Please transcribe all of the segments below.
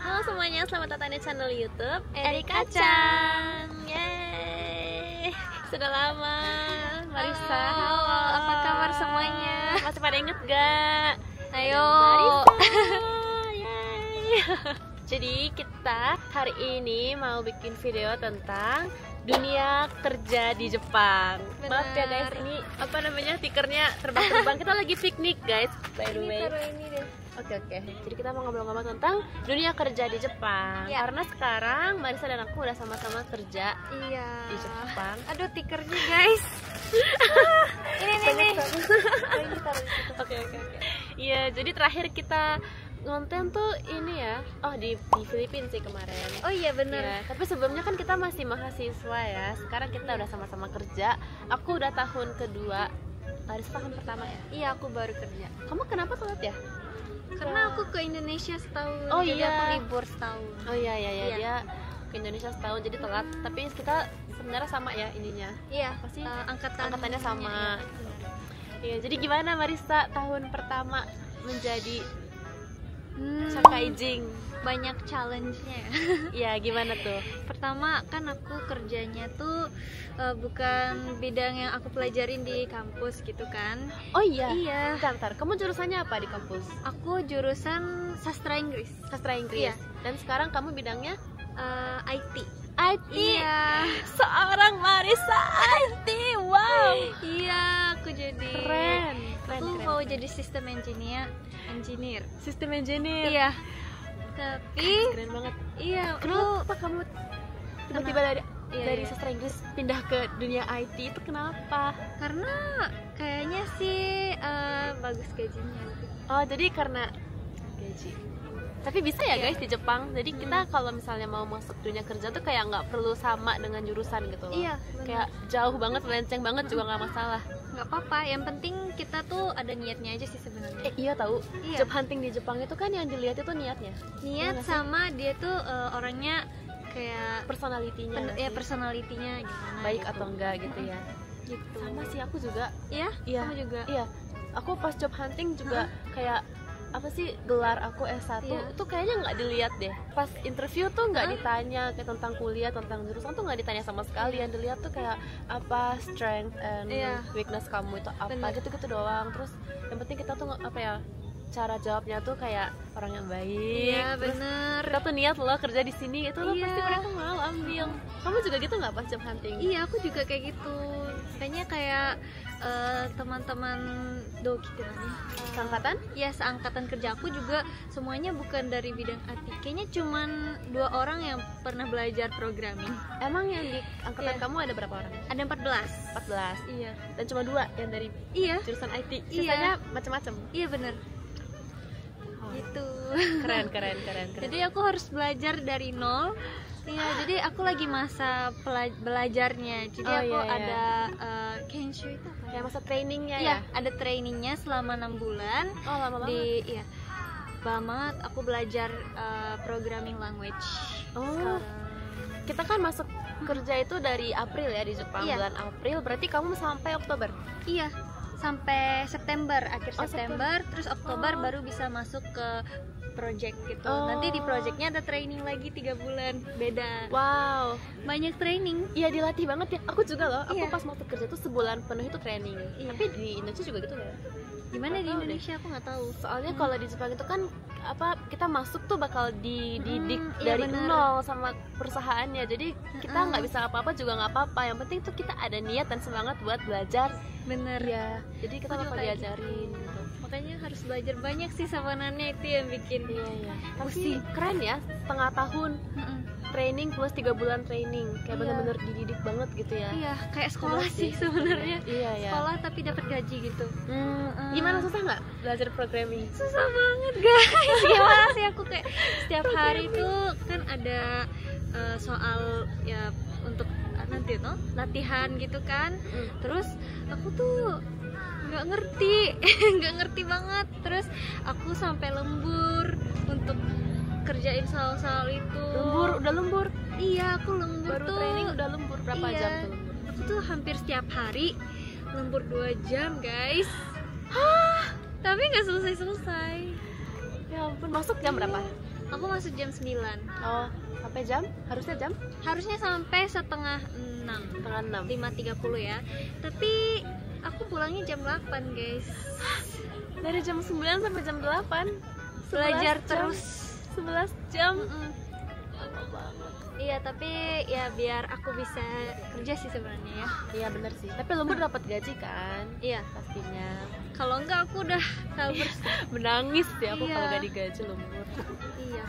Halo semuanya, selamat datang di channel YouTube Eri Kacang. Yeay, sudah lama. Marissa, halo, apa kabar semuanya? Masih pada inget gak? Ayo. Yeay. Jadi kita hari ini mau bikin video tentang dunia kerja di Jepang. Benar. Maaf ya guys, ini apa namanya, tikernya terbang-terbang. Kita lagi piknik guys, by the way. Ini deh. Oke. Jadi kita mau ngobrol-ngobrol tentang dunia kerja di Jepang. Ya. Karena sekarang Marissa dan aku udah sama-sama kerja Iya. di Jepang. Aduh, tikernya guys. Ini nih. Oke. Iya, jadi terakhir kita ngonten tuh ini ya. Oh, di Filipina sih kemarin. Oh iya bener. Ya, tapi sebelumnya kan kita masih mahasiswa ya. Sekarang kita udah sama-sama kerja. Aku udah tahun kedua. Marissa tahun pertama ya. Iya, aku baru kerja. Kamu kenapa telat ya? Karena aku ke Indonesia setahun. Oh jadi iya. aku libur setahun. Oh iya, Iya. dia ke Indonesia setahun jadi telat. Tapi kita sebenarnya sama ya ininya. Iya. Pasti Angkatannya angkatannya sama. iya, benar. Iya, jadi gimana Marissa tahun pertama menjadi Hmm, Shakaijing? banyak challenge-nya ya. Iya, gimana tuh? Pertama kan aku kerjanya tuh bukan bidang yang aku pelajarin di kampus gitu kan. Oh iya. Iya. Bentar, kamu jurusannya apa di kampus? Aku jurusan sastra Inggris. Sastra Inggris. Iya. Dan sekarang kamu bidangnya IT. IT. Iya. Seorang Marissa IT. Wow. Iya, aku jadi Keren. Aku mau jadi sistem engineer. Sistem engineer. Iya. Tapi Keren banget. iya, Kenapa kamu tiba-tiba dari Iya. sastra Inggris pindah ke dunia IT itu kenapa? karena kayaknya sih bagus gajinya. Oh, jadi karena gaji. Tapi bisa ya Iya. guys di Jepang. Jadi kita kalau misalnya mau masuk dunia kerja tuh kayak nggak perlu sama dengan jurusan gitu loh. Iya, benar. Kayak jauh banget, melenceng banget juga nggak masalah. Nggak apa-apa, yang penting kita tuh ada niatnya aja sih sebenarnya. Iya tahu. Iya. Job hunting di Jepang itu kan yang dilihat itu niatnya. Iya Niat nggak sih? sama dia tuh orangnya kayak Personalitinya nggak ya sih? personalitinya gimana Baik gitu. atau enggak gitu ya. Gitu. Sama sih aku juga. Iya, Iya. kamu juga. Iya. Aku pas job hunting juga kayak apa sih, gelar aku S1 Iya. itu kayaknya nggak dilihat deh. Pas interview tuh nggak ditanya kayak tentang kuliah, tentang jurusan tuh nggak ditanya sama sekali. Yang dilihat tuh kayak apa strength and Iya. weakness kamu itu apa, Bener. gitu-gitu doang. Terus yang penting kita tuh apa ya, cara jawabnya tuh kayak orang yang baik. Iya, Terus bener. kita tuh niat loh kerja di sini, itu loh Iya. pasti mereka mau ambil. Kamu juga gitu nggak pas job hunting? Iya, aku juga kayak gitu. Kayaknya kayak teman-teman doki nih. Angkatan? Ya, seangkatan kerja aku juga semuanya bukan dari bidang IT. Kayaknya cuman 2 orang yang pernah belajar programming. Emang yang di angkatan Iya. kamu ada berapa orang? Ada 14. 14. Iya. Dan cuma 2 yang dari Iya. jurusan IT. Iya. Sisanya macam-macam. Iya bener. Gitu. Keren. Jadi aku harus belajar dari nol. Iya, jadi aku lagi masa belajarnya. Jadi Oh, aku iya, iya. ada kenshu itu apa ya? Kayak masa trainingnya Iya, ya? ada trainingnya selama 6 bulan. Oh, lama banget. Iya. Banget aku belajar programming language. Oh. Sekarang. Kita kan masuk kerja itu dari April ya di Jepang. Iya. Bulan April, berarti kamu sampai Oktober. Iya, sampai September, akhir Oh, September, terus Oktober Oh. baru bisa masuk ke project gitu. Oh. Nanti di projectnya ada training lagi 3 bulan, beda. Wow. Banyak training. Iya, dilatih banget ya. Aku juga loh. Aku Iya. pas masuk kerja tuh sebulan penuh itu training. Iya. Tapi di Indonesia juga gitu ya? Gimana di Nggak tahu deh. Indonesia aku nggak tahu. Soalnya kalau di Jepang itu kan apa, kita masuk tuh bakal dididik iya dari bener. nol sama perusahaannya. Jadi kita Mm-mm. nggak bisa apa-apa juga nggak apa-apa. Yang penting tuh kita ada niat dan semangat buat belajar. Bener. Iya. Jadi kita Aku juga bakal kayak diajarin gitu. Makanya harus belajar banyak sih sabanannya, itu yang bikin. Iya. Tapi Pusing. keren ya, setengah tahun Mm-mm. training plus 3 bulan training. Kayak Iya. bener-bener dididik banget gitu ya. Iya, kayak sekolah Bener sih sebenarnya. Iya ya. Sekolah tapi dapat gaji gitu. Gimana, susah nggak belajar programming? Susah banget guys. Gimana sih, aku kayak setiap hari tuh kan ada soal ya untuk nanti tuh latihan gitu kan. Terus aku tuh nggak ngerti nggak ngerti banget. Terus aku sampai lembur untuk kerjain soal-soal itu. Udah lembur. Iya, aku lembur Baru tuh. training udah lembur berapa Iya. jam tuh lembur? Aku tuh hampir setiap hari lembur 2 jam guys. Tapi nggak selesai. Ya ampun, masuk jam berapa? Aku masuk jam 9. Oh, sampai jam? Harusnya sampai setengah 6. Setengah 6. 5.30 ya. Tapi aku pulangnya jam 8, guys. Dari jam 9 sampai jam 8. Belajar 11 jam. terus. 11 jam. Lama banget. Iya, tapi ya biar aku bisa kerja sih sebenarnya ya. Iya bener sih. Tapi lembur dapat gaji kan? Iya. Pastinya. Kalau enggak aku udah kabur. Menangis ya aku Iya. kalau gak digaji lembur. Iya.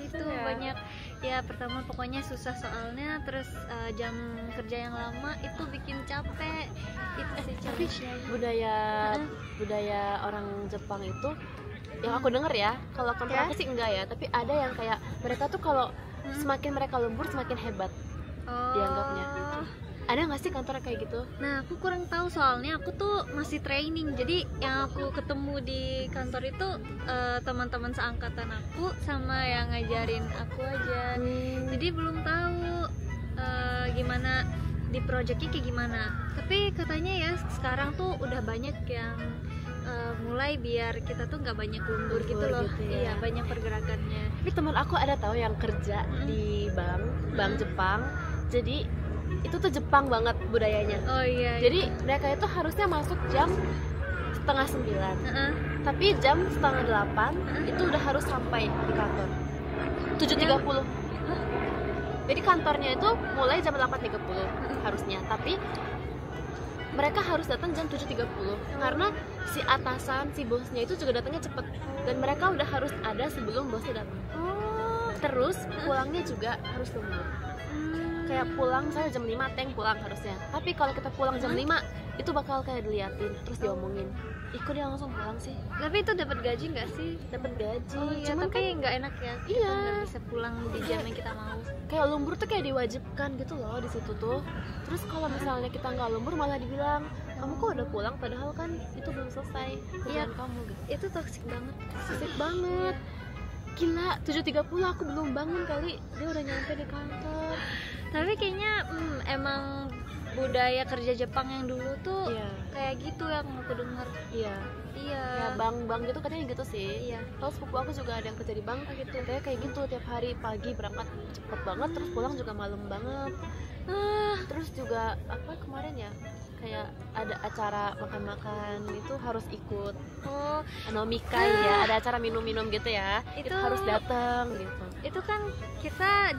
Itu ya. banyak ya, pertama pokoknya susah soalnya, terus jam kerja yang lama itu bikin capek. Itu sih Tapi challenge-nya. budaya orang Jepang itu yang aku denger ya, kalau kantor Ya? aku sih enggak ya, tapi ada yang kayak mereka tuh kalau semakin mereka lembur semakin hebat dianggapnya. Ada nggak sih kantor kayak gitu? Nah, aku kurang tahu soalnya aku tuh masih training. Jadi yang aku ketemu di kantor itu teman-teman seangkatan aku sama yang ngajarin aku aja. Jadi belum tahu gimana di projectnya kayak gimana. Tapi katanya ya sekarang tuh udah banyak yang mulai biar kita tuh nggak banyak lembur gitu loh. Gitu ya. Iya, banyak pergerakannya. Tapi teman aku ada tahu yang kerja di bank Jepang. Jadi itu tuh Jepang banget budayanya. Oh iya. Jadi mereka itu harusnya masuk jam setengah 9. Tapi jam setengah 8 itu udah harus sampai di kantor 7.30. Jadi kantornya itu mulai jam 8.30 harusnya. Tapi mereka harus datang jam 7.30 karena si atasan, si bosnya itu juga datangnya cepet. Dan mereka udah harus ada sebelum bosnya datang. Terus pulangnya juga harus lembur. Kayak pulang saya jam 5 Teng pulang harusnya. Tapi kalau kita pulang jam 5 itu bakal kayak diliatin terus diomongin. Kok dia langsung pulang sih? Tapi itu dapat gaji nggak sih? Dapat gaji. Oh, iya, Cuman tapi nggak enak ya. Kita Iya. nggak bisa pulang di jam yang kita mau. kayak lembur tuh kayak diwajibkan gitu loh di situ tuh. Terus kalau misalnya kita nggak lembur malah dibilang kamu kok udah pulang padahal kan itu belum selesai kerjaan kamu gitu. Itu toksik banget. Asik banget. Gila, 7.30 aku belum bangun kali dia udah nyampe di kantor. Tapi kayaknya emang budaya kerja Jepang yang dulu tuh Iya. kayak gitu yang aku dengar. Iya. Iya. Ya bank gitu katanya gitu sih. Iya. Kalau sepupu aku juga ada yang kerja di bank gitu. Katanya kayak gitu tiap hari pagi berangkat cepet banget terus pulang juga malam banget. Terus juga apa kemarin ya? Kayak ada acara makan-makan itu harus ikut. Oh, Anomikai ya, ada acara minum-minum gitu ya. Itu Itu- harus datang gitu. itu kan kita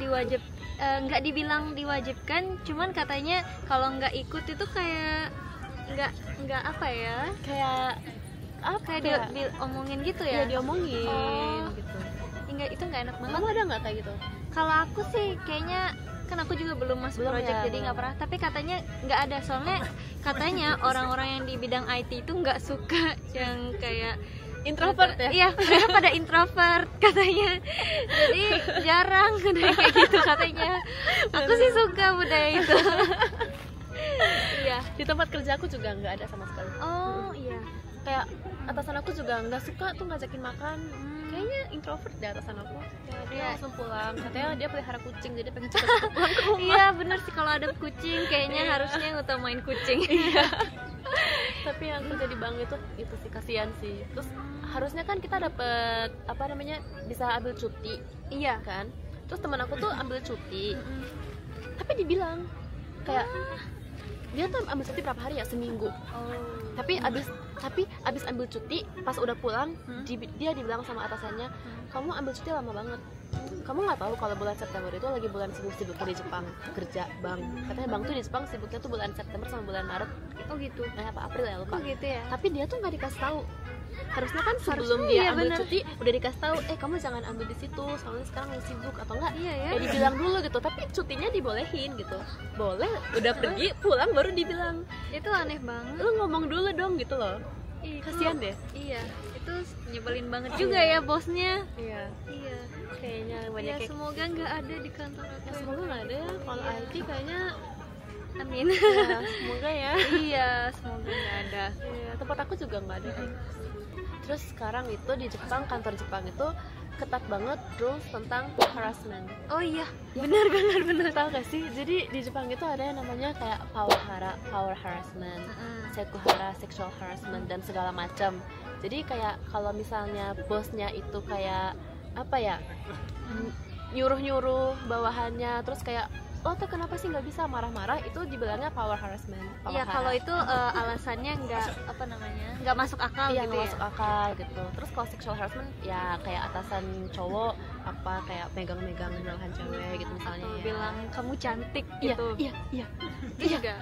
nggak dibilang diwajibkan, cuman katanya kalau nggak ikut itu kayak nggak apa ya? Kayak apa Kayak ya? diomongin gitu Iya, ya. diomongin Oh. gitu. Enggak, itu nggak enak banget. Kamu ada nggak kayak gitu? Kalau aku sih kayaknya, kan aku juga belum masuk Belum project ya, jadi belum. nggak pernah, tapi katanya nggak ada. Soalnya katanya orang-orang yang di bidang IT itu nggak suka yang kayak Introvert ya? Iya, mereka pada introvert katanya. Jadi jarang ada yang kayak gitu katanya. Aku sih suka budaya itu. Iya. Di tempat kerja aku juga nggak ada sama sekali. Oh iya. Kayak atasan aku juga nggak suka tuh ngajakin makan. Kayaknya introvert deh atasan aku. Ya, dia Iya. langsung pulang. Katanya dia pelihara kucing jadi pengen cepet pulang ke rumah. Iya bener sih, kalau ada kucing kayaknya harusnya ngutamain kucing. Tapi yang kerja di bank itu sih kasihan sih. Terus harusnya kan kita dapet apa namanya bisa ambil cuti Iya. kan. Terus teman aku tuh ambil cuti. Tapi dibilang kayak dia tuh ambil cuti berapa hari ya, seminggu. Tapi abis ambil cuti pas udah pulang dia dibilang sama atasannya, kamu ambil cuti lama banget. Kamu nggak tahu kalau bulan September itu lagi bulan sibuk-sibuknya di Jepang kerja bank. Katanya bank tuh di Jepang sibuknya tuh bulan September sama bulan Maret. Oh gitu. Apa April ya lupa. Oh gitu ya. Tapi dia tuh nggak dikasih tahu. Harusnya kan sebelum Harusnya dia iya, ambil bener. cuti udah dikasih tahu, kamu jangan ambil di situ soalnya sekarang lagi sibuk atau enggak. Iya ya. Ya dibilang dulu gitu, tapi cutinya dibolehin gitu. Boleh, udah pergi pulang baru dibilang. Itu aneh banget. Lu ngomong dulu dong gitu loh. Itu- Kasian deh. Iya, itu nyebelin banget juga ya bosnya. Iya, Iya. kayaknya banyak Ya kayak semoga nggak ada di kantor aku. ya, semoga nggak ada ya. Kalau Iya. IT kayaknya Amin. ya, semoga ya. Iya, semoga nggak ada. Iya, tempat aku juga nggak ada. Terus sekarang itu di Jepang, kantor Jepang itu ketat banget rules tentang harassment. Oh iya, Benar. Tahu gak sih? Jadi di Jepang itu ada yang namanya kayak power harassment, sekuhara, sexual harassment dan segala macam. Jadi kayak kalau misalnya bosnya itu kayak apa ya, nyuruh bawahannya, terus kayak lo tuh kenapa sih nggak bisa, marah-marah, itu dibilangnya power harassment. Iya, kalau itu alasannya nggak masuk akal iya, gitu nggak ya. masuk akal gitu. Terus kalau sexual harassment ya kayak atasan cowok apa kayak megang-megang bawahan cewek gitu misalnya, Atau ya. bilang kamu cantik Iya, gitu. iya. Itu juga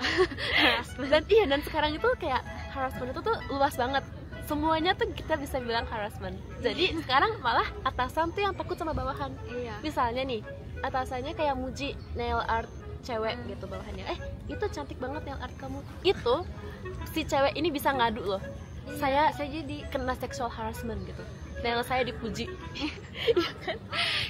harassment. Dan sekarang itu kayak harassment itu tuh luas banget. Semuanya tuh kita bisa bilang harassment. Jadi sekarang malah atasan tuh yang takut sama bawahan. Iya. Misalnya nih, atasannya kayak muji nail art cewek gitu bawahannya. Itu cantik banget nail art kamu. Itu si cewek ini bisa ngadu loh. Iya, Saya bisa jadi kena sexual harassment gitu. Nail saya dipuji.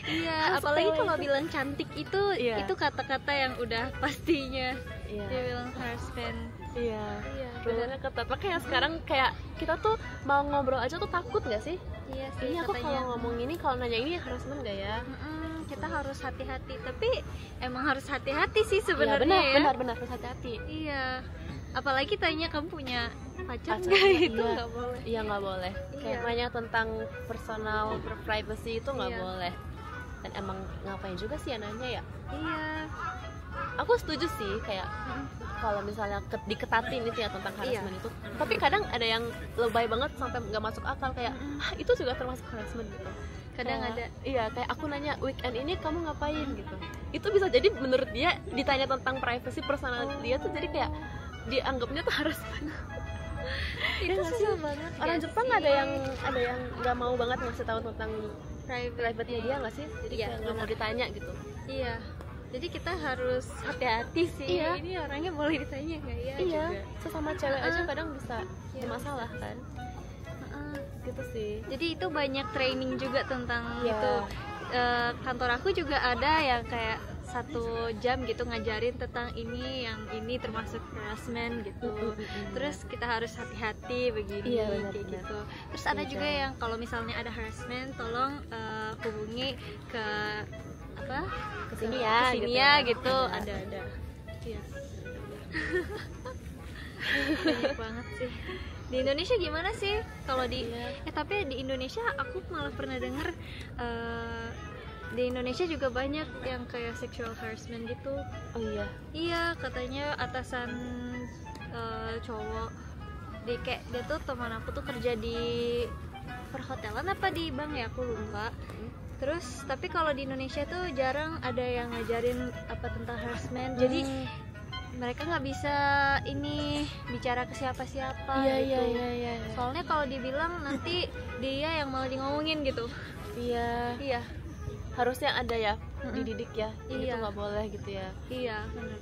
Iya, apalagi kalau bilang cantik itu Iya. itu kata-kata yang udah pastinya Iya. dia bilang harassment. Iya. Iya, Benernya ketat. Makanya sekarang kayak kita tuh mau ngobrol aja tuh takut gak sih? Iya sih, Ini aku katanya. kalau ngomong ini, kalau nanya ini harassment gak ya? Kita harus hati-hati, tapi emang harus hati-hati sih Iya, sebenarnya ya. benar harus hati-hati. Iya, apalagi tanya kamu punya pacar Pacar, nggak, iya. itu nggak boleh. Iya, nggak boleh. Kayak Iya. nanya tentang personal privacy itu nggak Iya. boleh. Dan emang ngapain juga sih ya nanya ya? Iya. Aku setuju sih kayak kalau misalnya diketatin itu ya tentang harassment itu. Tapi kadang ada yang lebay banget sampai nggak masuk akal kayak itu juga termasuk harassment gitu. Kadang Kayak, ada. iya, kayak aku nanya weekend ini kamu ngapain gitu. Itu bisa jadi menurut dia ditanya tentang privacy personal dia tuh jadi kayak dianggapnya tuh harassment. Itu nggak sih? susah banget. Orang nggak Jepang sih? ada yang nggak mau banget ngasih tahu tentang private-nya dia nggak sih? Jadi Iya, kayak nggak mau ditanya gitu. Iya. Jadi kita harus hati-hati sih. Iya. Ini orangnya boleh ditanya nggak ya? Iya, juga. sesama cewek aja kadang bisa bermasalah kan. Heeh. Gitu sih. Jadi itu banyak training juga tentang Iya. itu. Kantor aku juga ada yang kayak 1 jam gitu ngajarin tentang ini, yang ini termasuk harassment gitu. Terus kita harus hati-hati begini, Iya, benar, kayak benar. gitu. Terus ada juga yang kalau misalnya ada harassment, tolong hubungi ke apa? Kesini ya, kesini gitu ya ya. gitu. Ada. Ada. Iya. Banyak banget sih. Di Indonesia gimana sih? Kalau di tapi di Indonesia aku malah pernah denger di Indonesia juga banyak yang kayak sexual harassment gitu. Oh iya. Iya, katanya atasan cowok di kayak dia tuh, teman aku tuh kerja di perhotelan apa di bank ya, aku lupa. Terus tapi kalau di Indonesia tuh jarang ada yang ngajarin apa tentang harassment. Jadi mereka nggak bisa ini bicara ke siapa-siapa gitu. Iya. Soalnya kalau dibilang nanti dia yang malah di ngomongin gitu. Iya. Iya. Harusnya ada ya, dididik ya. Ini Iya. tuh nggak boleh gitu ya. Iya, benar.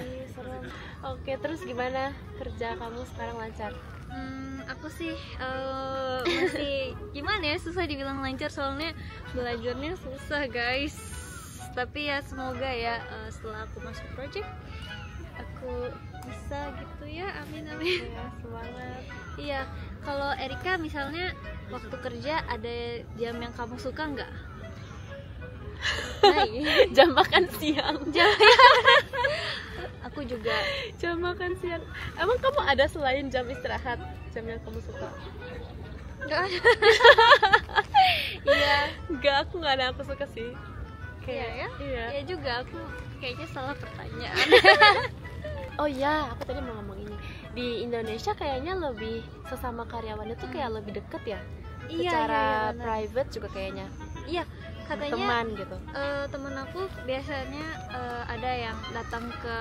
Iya, serem. Oke, terus gimana kerja kamu sekarang, lancar? Aku sih masih gimana ya, susah dibilang lancar soalnya belajarnya susah guys. Tapi ya semoga ya setelah aku masuk project aku bisa gitu ya, amin. Ya, semangat. Iya, kalau Erika misalnya waktu kerja ada jam yang kamu suka nggak? Jam makan siang. Aku juga. Jam makan siang. Emang kamu ada selain jam istirahat, jam yang kamu suka? Nggak ada. Iya. Enggak, aku nggak ada aku suka sih. Iya ya? Iya. Iya juga, aku kayaknya salah pertanyaan. Oh iya, aku tadi mau ngomong ini. Di Indonesia kayaknya lebih sesama karyawannya tuh kayak lebih deket ya. Iya, Secara benar. private juga kayaknya. Iya, katanya Teman gitu. temen aku biasanya ada yang datang ke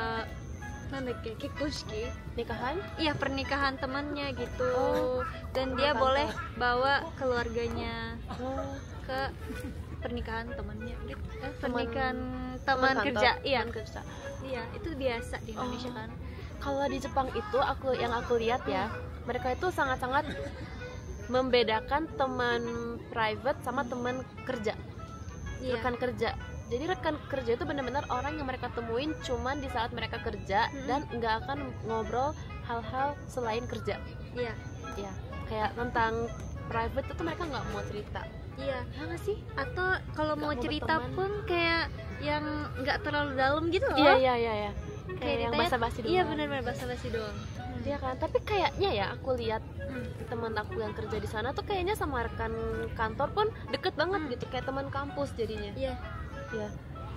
kikushiki, Nikahan? iya pernikahan temannya gitu. Oh, Dan dia kantor. boleh bawa keluarganya Oh, ke pernikahan temannya gitu. Pernikahan teman teman kantor, kerja, iya. teman kerja. Iya, itu biasa di Indonesia Oh. kan. Kalau di Jepang itu yang aku lihat ya, mereka itu sangat-sangat membedakan teman private sama teman kerja. Iya. Rekan kerja. Jadi rekan kerja itu benar-benar orang yang mereka temuin cuman di saat mereka kerja dan nggak akan ngobrol hal-hal selain kerja. Iya. Ya, kayak tentang private itu mereka nggak mau cerita. Iya. Ya nggak sih? Atau kalau Nggak mau mau cerita berteman. pun kayak yang nggak terlalu dalam gitu loh. Iya. Kayak yang ditanya, basa-basi doang. Iya, benar-benar basa-basi doang. Iya kan? Tapi kayaknya ya aku lihat teman aku yang kerja di sana tuh kayaknya sama rekan kantor pun deket banget gitu, kayak teman kampus jadinya. Iya. Ya,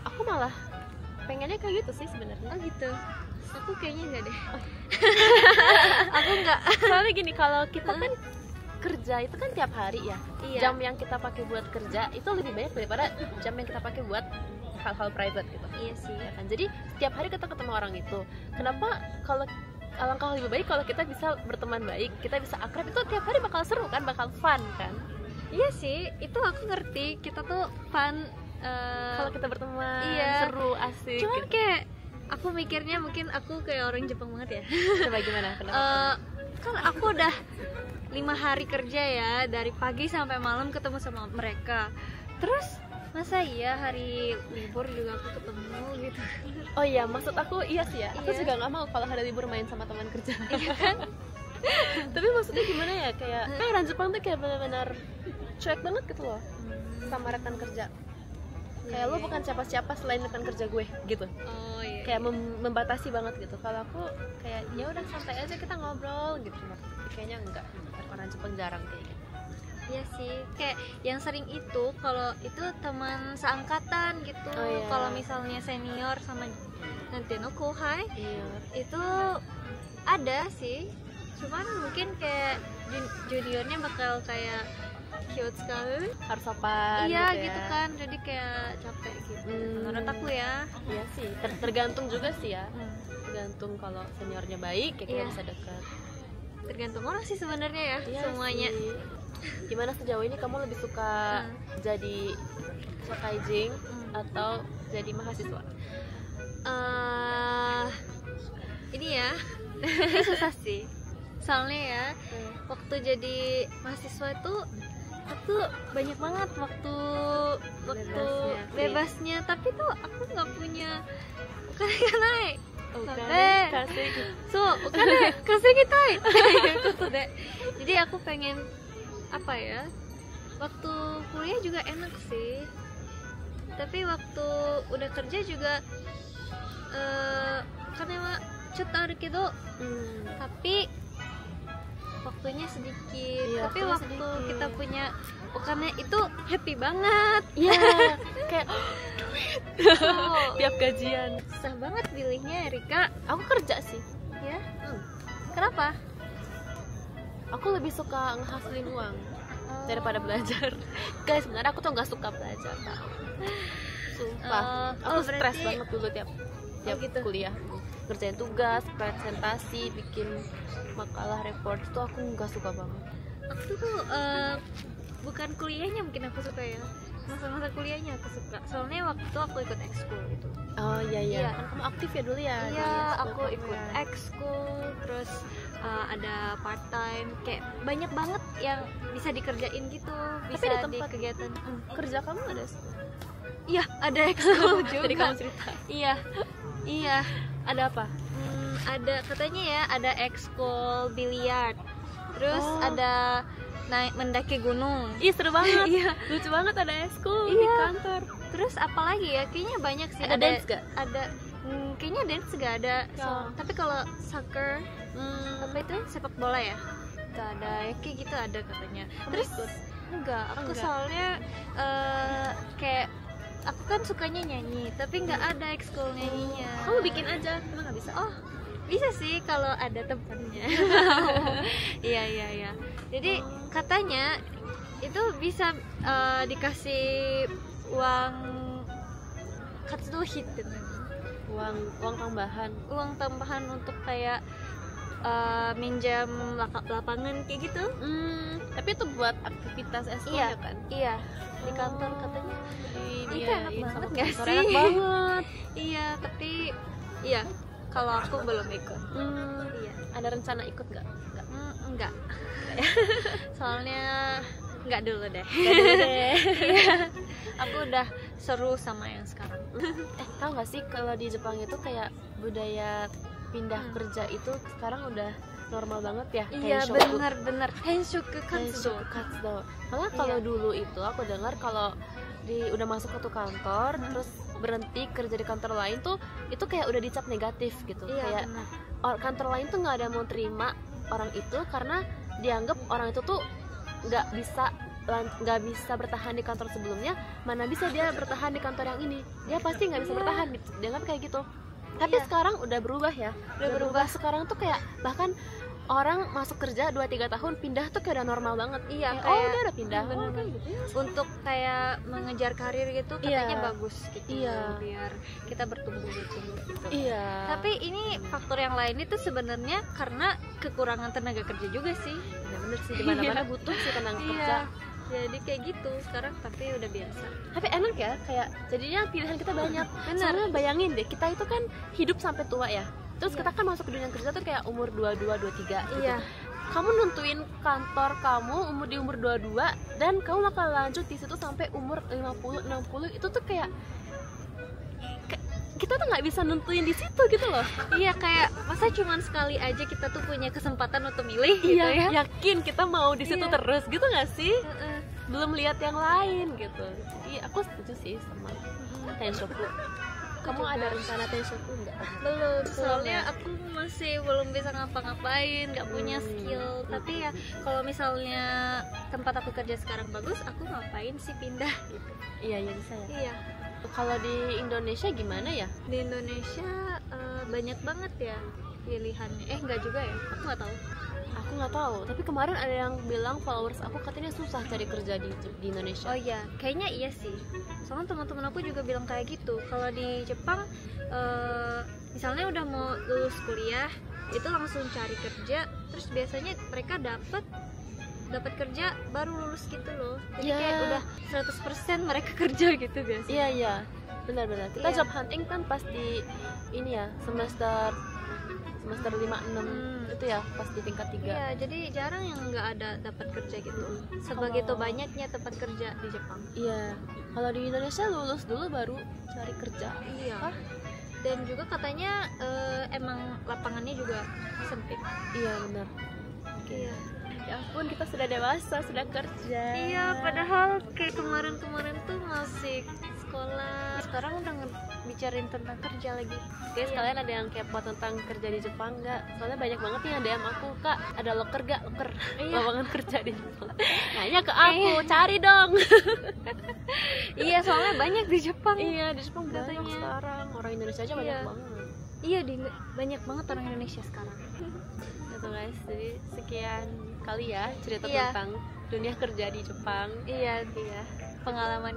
aku malah pengennya kayak gitu sih sebenarnya. Oh gitu. Aku kayaknya enggak deh. Aku enggak. Soalnya gini, kalau kita kan kerja itu kan tiap hari ya. Iya. Jam yang kita pakai buat kerja itu lebih banyak daripada jam yang kita pakai buat hal-hal private gitu. Iya sih. Ya kan? Jadi setiap hari kita ketemu orang itu. Kenapa kalau alangkah lebih baik kalau kita bisa berteman baik, kita bisa akrab, itu tiap hari bakal seru kan, bakal fun kan. Iya sih, itu aku ngerti. Kita tuh fun Kalau kita berteman, iya. seru, asik. Cuman gitu. kayak aku mikirnya mungkin aku kayak orang Jepang banget ya. Coba gimana? Kan aku udah 5 hari kerja ya, dari pagi sampai malam ketemu sama mereka. Terus masa iya hari libur juga aku ketemu gitu. Oh iya, maksud aku iya sih ya. Aku Iya. juga nggak mau kalau hari libur main sama teman kerja. Iya kan? Tapi maksudnya gimana ya? Kayak orang Jepang tuh kayak benar-benar cuek banget gitu loh sama rekan kerja. Kayak lo bukan siapa-siapa selain rekan kerja gue gitu. Oh iya. Kayak membatasi banget gitu. Kalau aku kayak ya udah santai aja kita ngobrol gitu. Tapi kayaknya enggak. Orang Jepang jarang kayak gitu. Iya sih, kayak yang sering itu kalau itu teman seangkatan gitu. Oh, iya. Kalau misalnya senior sama nanti no kohai Iya. itu ada sih. Cuman mungkin kayak juniornya bakal kayak cute sekali. Harus sopan Iya gitu, gitu ya. kan, jadi kayak capek gitu. Menurut aku ya. Iya sih, tergantung juga sih ya. Tergantung kalau seniornya baik, kayak kita Iya. bisa dekat. Tergantung orang sih sebenarnya ya, Iya semuanya. sih. Gimana sejauh ini kamu lebih suka jadi shakaijin atau jadi mahasiswa? Ini ya, ini susah sih. Soalnya ya, waktu jadi mahasiswa itu aku banyak banget waktu bebasnya, tapi tuh aku nggak punya naik. Jadi aku pengen apa ya, waktu kuliah juga enak sih, tapi waktu udah kerja juga karena tapi waktunya sedikit. Iya, Tapi waktunya waktu sedikit. kita punya bukannya itu happy banget. Iya, kayak Tuh, tiap gajian. susah banget pilihnya Erika. Aku kerja sih. Ya, kenapa? Aku lebih suka ngehasilin uang daripada belajar. Guys, sebenarnya aku tuh nggak suka belajar. Tau. Sumpah, aku stres berarti- banget dulu tiap gitu. kuliah. Kerjain tugas, presentasi, bikin makalah, report itu aku nggak suka banget. Aku tuh bukan kuliahnya mungkin aku suka ya. Masa-masa kuliahnya aku suka. Soalnya waktu itu aku ikut ekskul gitu. Oh iya iya. Iya. Kan kamu aktif ya dulu ya. Iya, di aku ekskul ikut kamu ya. ekskul, terus ada part time, kayak banyak banget yang bisa dikerjain gitu, bisa di di, tempat kegiatan. Kerja kamu ada ekskul? Iya, ada ekskul juga. Jadi kamu cerita. Iya, iya. Ada apa? Ada katanya ya, ada ekskul biliar, terus Oh. ada naik mendaki gunung. Ih seru banget. Iya. Lucu banget ada ekskul di Iya. kantor. Terus apa lagi ya? Kayaknya banyak sih. Ada dance gak? Ada. Kayaknya dance gak ada. Oh. Tapi kalau soccer, apa itu sepak bola ya? Gak ada. Ya kayak gitu ada katanya. Kamu Terus ikut? enggak. Aku Enggak. soalnya kayak aku kan sukanya nyanyi, tapi nggak ada ekskul nyanyinya. Kamu bikin aja, emang nggak bisa? Oh, bisa sih kalau ada tempatnya. Iya iya iya. Jadi katanya itu bisa dikasih uang katsudohi itu, uang tambahan. uang tambahan untuk kayak minjam lapangan kayak gitu. Tapi itu buat aktivitas eskulnya kan? Iya, di kantor katanya. Itu enak Dibiayain banget sama nggak kantor. sih? Enak banget. Iya, tapi iya kalau aku belum ikut. Iya. Ada rencana ikut nggak? Enggak. Soalnya enggak dulu deh. Iya. Aku udah seru sama yang sekarang. Tahu nggak sih kalau di Jepang itu kayak budaya pindah kerja itu sekarang udah normal banget ya? Iya, Henshoku. benar-benar Henshoku Katsudo. Henshoku Katsudo. Malah kalau Iya. dulu itu aku dengar kalau udah masuk satu kantor terus berhenti kerja di kantor lain tuh itu kayak udah dicap negatif gitu. Iya, Kayak benar. kantor lain tuh nggak ada mau terima orang itu karena dianggap orang itu tuh nggak bisa bertahan di kantor sebelumnya, mana bisa dia bertahan di kantor yang ini, dia pasti nggak bisa bertahan, dianggap kayak gitu. Tapi sekarang udah berubah ya, udah berubah. Sekarang tuh kayak bahkan orang masuk kerja 2-3 tahun pindah tuh kayak udah normal banget. Iya, kayak udah pindah. Gitu ya. Untuk kayak mengejar karir gitu katanya bagus gitu. Biar kita bertumbuh gitu. Iya. Tapi ini faktor yang lain itu sebenarnya karena kekurangan tenaga kerja juga sih. Ya bener sih, dimana-mana butuh sih tenaga kerja. Jadi kayak gitu sekarang, tapi udah biasa. Tapi enak ya, kayak jadinya pilihan kita banyak. Bener. Soalnya bayangin deh, kita itu kan hidup sampai tua ya. Terus kita kan masuk ke dunia kerja tuh kayak umur 22, 23 gitu. Iya. Kamu nentuin kantor kamu di umur 22 dan kamu bakal lanjut di situ sampai umur 50, 60. Itu tuh kayak kita tuh nggak bisa nentuin di situ gitu loh. Iya, kayak masa cuman sekali aja kita tuh punya kesempatan untuk milih gitu ya. Yakin kita mau di situ terus gitu nggak sih? Belum lihat yang lain gitu. Jadi aku setuju sih sama Tenshoku. Kamu ada rencana Tenshoku nggak? Belum, soalnya aku masih belum bisa ngapa-ngapain, nggak punya skill. Tapi ya kalau misalnya tempat aku kerja sekarang bagus, aku ngapain sih pindah gitu. Iya bisa ya. Iya. Kalau di Indonesia gimana ya? Di Indonesia banyak banget ya pilihannya. Enggak juga ya, aku nggak tahu. Aku nggak tahu. Tapi kemarin ada yang bilang followers aku katanya susah cari kerja di Indonesia. Oh iya, kayaknya iya sih. Soalnya teman-teman aku juga bilang kayak gitu. Kalau di Jepang, misalnya udah mau lulus kuliah, itu langsung cari kerja. Terus biasanya mereka dapat kerja baru lulus gitu loh. Jadi kayak udah 100% mereka kerja gitu biasanya. Iya, benar-benar. Kita job hunting kan pas di ini ya, semester 5-6 itu ya, pas di tingkat 3. Iya, jadi jarang yang nggak ada dapat kerja gitu. Sebegitu banyaknya tempat kerja di Jepang. Iya. Kalau di Indonesia lulus dulu baru cari kerja. Iya. Dan juga katanya emang lapangannya juga sempit. Iya, benar. Iya. Ya ampun, kita sudah dewasa, sudah kerja. Iya, padahal kayak kemarin tuh masih sekolah. Sekarang udah bicarain tentang kerja lagi. Guys, kalian ada yang kepo tentang kerja di Jepang nggak? Soalnya banyak banget nih yang DM aku, Kak, ada loker gak? Loker, lowongan kerja di Jepang. Nanya ke aku, cari dong. Iya, soalnya banyak di Jepang. Iya, di Jepang banyak sekarang. Orang Indonesia aja banyak banget. Iya, banyak banget orang Indonesia sekarang. Gitu guys, jadi sekian kali ya cerita tentang dunia kerja di Jepang. Iya. Pengalaman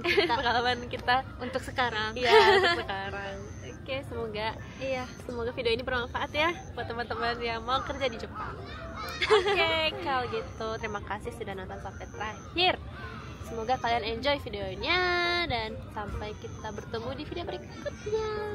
kita untuk sekarang. Iya, untuk sekarang. Oke, semoga video ini bermanfaat ya buat teman-teman yang mau kerja di Jepang. Oke, kalau gitu terima kasih sudah nonton sampai terakhir. Semoga kalian enjoy videonya dan sampai kita bertemu di video berikutnya.